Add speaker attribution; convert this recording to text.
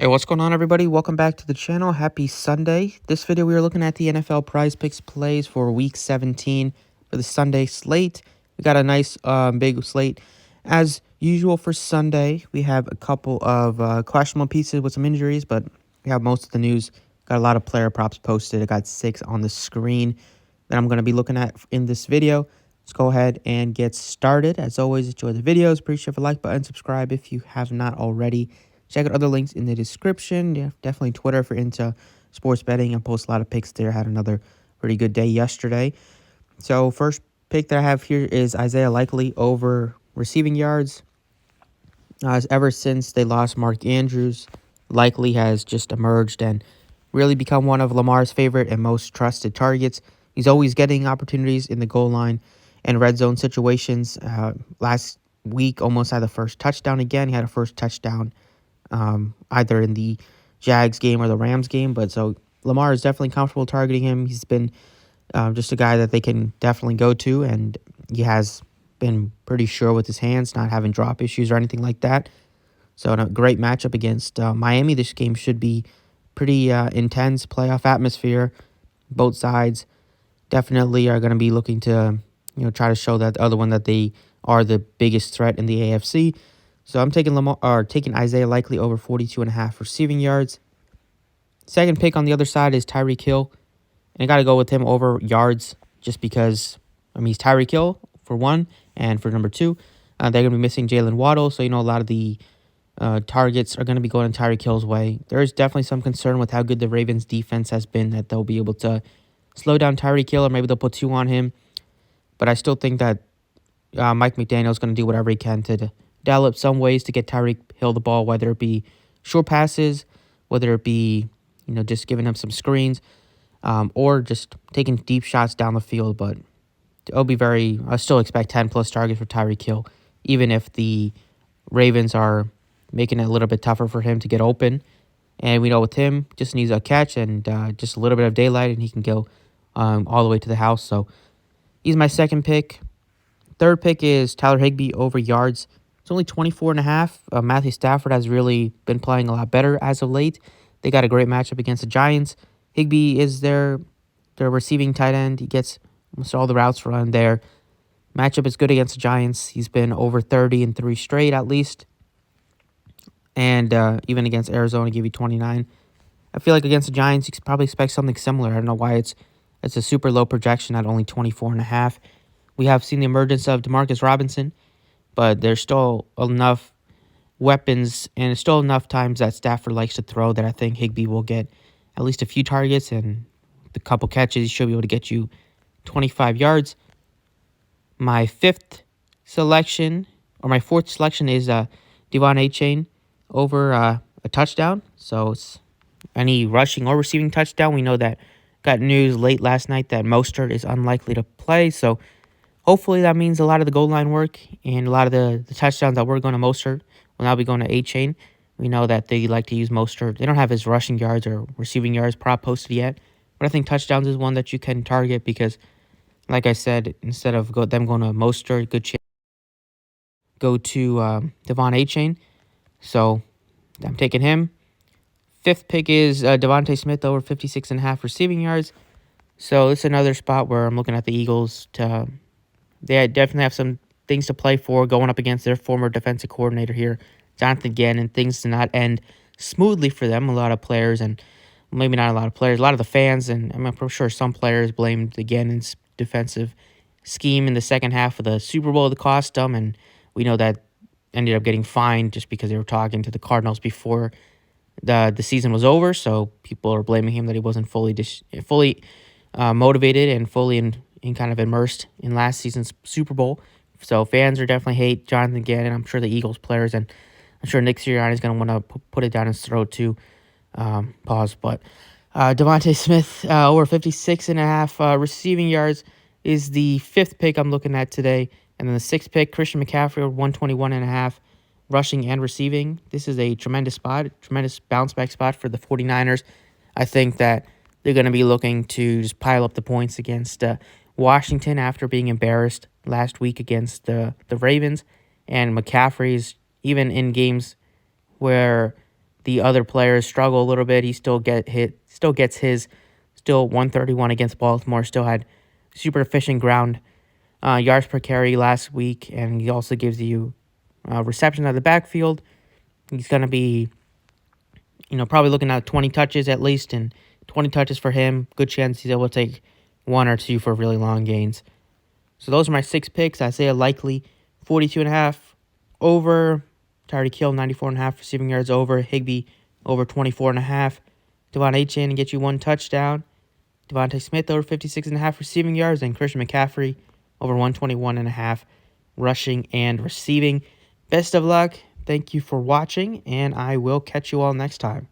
Speaker 1: Hey, what's going on, everybody? Welcome back to the channel. Happy Sunday. This video, we are looking at the NFL Prizepicks plays for Week 17 for the Sunday slate. We got a nice big slate. As usual for Sunday, we have a couple of questionable pieces with some injuries, but we have most of the news. Got a lot of player props posted. I got 6 on the screen that I'm going to be looking at in this video. Let's go ahead and get started. As always, enjoy the videos. Appreciate the like button. Subscribe if you have not already. Check out other links in the description. Yeah, definitely Twitter if you're into sports betting. I post a lot of picks there. Had another pretty good day yesterday. So first pick that I have here is Isaiah Likely over receiving yards. Ever since they lost Mark Andrews, Likely has just emerged and really become one of Lamar's favorite and most trusted targets. He's always getting opportunities in the goal line and red zone situations. Last week almost had the first touchdown again. He had a first touchdown either in the Jags game or the Rams game. But so Lamar is definitely comfortable targeting him. He's been just a guy that they can definitely go to, and he has been pretty sure with his hands, not having drop issues or anything like that. So a great matchup against Miami. This game should be pretty intense playoff atmosphere. Both sides definitely are going to be looking to try to show that the other one that they are the biggest threat in the AFC. So I'm taking Isaiah Likely over 42.5 receiving yards. Second pick on the other side is Tyreek Hill. And I got to go with him over yards just because, he's Tyreek Hill for one. And for number two, they're going to be missing Jalen Waddle. So, a lot of the targets are going to be going Tyreek Hill's way. There is definitely some concern with how good the Ravens defense has been that they'll be able to slow down Tyreek Hill, or maybe they'll put 2 on him. But I still think that Mike McDaniel is going to do whatever he can to develop some ways to get Tyreek Hill the ball, whether it be short passes, whether it be, just giving him some screens, or just taking deep shots down the field. But I still expect 10-plus targets for Tyreek Hill, even if the Ravens are making it a little bit tougher for him to get open. And we know with him, just needs a catch and just a little bit of daylight, and he can go all the way to the house. So he's my second pick. Third pick is Tyler Higbee over yards. It's only 24.5. Matthew Stafford has really been playing a lot better as of late. They got a great matchup against the Giants. Higbee is their receiving tight end. He gets almost all the routes run there. Matchup is good against the Giants. He's been over 30 in 3 straight at least. And even against Arizona, give you 29. I feel like against the Giants, you could probably expect something similar. I don't know why it's a super low projection at only 24.5. We have seen the emergence of Demarcus Robinson, but there's still enough weapons and still enough times that Stafford likes to throw that I think Higbee will get at least a few targets and a couple catches. He should be able to get you 25 yards. My fourth selection is Devonta Chain over a touchdown. So it's any rushing or receiving touchdown. We know that got news late last night that Mostert is unlikely to play. So hopefully that means a lot of the goal line work and a lot of the touchdowns that we're going to Mostert will now be going to A-Chain. We know that they like to use Mostert. They don't have his rushing yards or receiving yards prop posted yet. But I think touchdowns is one that you can target because, like I said, instead of them going to Mostert, good chance go to Devonta Chain. So I'm taking him. Fifth pick is Devonte Smith over 56.5 receiving yards. So it's another spot where I'm looking at the Eagles they definitely have some things to play for going up against their former defensive coordinator here, Jonathan Gannon. Things to not end smoothly for them. A lot of players, and maybe not a lot of players, a lot of the fans, and I'm sure some players blamed the Gannon's defensive scheme in the second half of the Super Bowl that cost them, and we know that ended up getting fined just because they were talking to the Cardinals before the season was over. So people are blaming him that he wasn't fully motivated and fully in kind of immersed in last season's Super Bowl. So fans are definitely hate Jonathan Gannon. I'm sure the Eagles players, and I'm sure Nick Sirianni is going to want to put it down his throat too. Pause. But Devonte Smith over 56.5 receiving yards is the fifth pick I'm looking at today. And then the sixth pick, Christian McCaffrey over 121.5 rushing and receiving. This is a tremendous bounce back spot for the 49ers. I think that they're going to be looking to just pile up the points against Washington after being embarrassed last week against the Ravens. And McCaffrey's, even in games where the other players struggle a little bit. He still gets his, still 131 against Baltimore, still had super efficient ground yards per carry last week, and he also gives you reception out of the backfield. He's going to be, probably looking at 20 touches at least, and 20 touches for him, good chance he's able to take 1 or 2 for really long gains. So those are my 6 picks. Isaiah Likely, 42.5 over. Tyreek Hill, 94.5 receiving yards over. Higby, over 24.5. Devonta Chain to get you 1 touchdown. Devonte Smith, over 56.5 receiving yards. And Christian McCaffrey, over 121.5 rushing and receiving. Best of luck. Thank you for watching, and I will catch you all next time.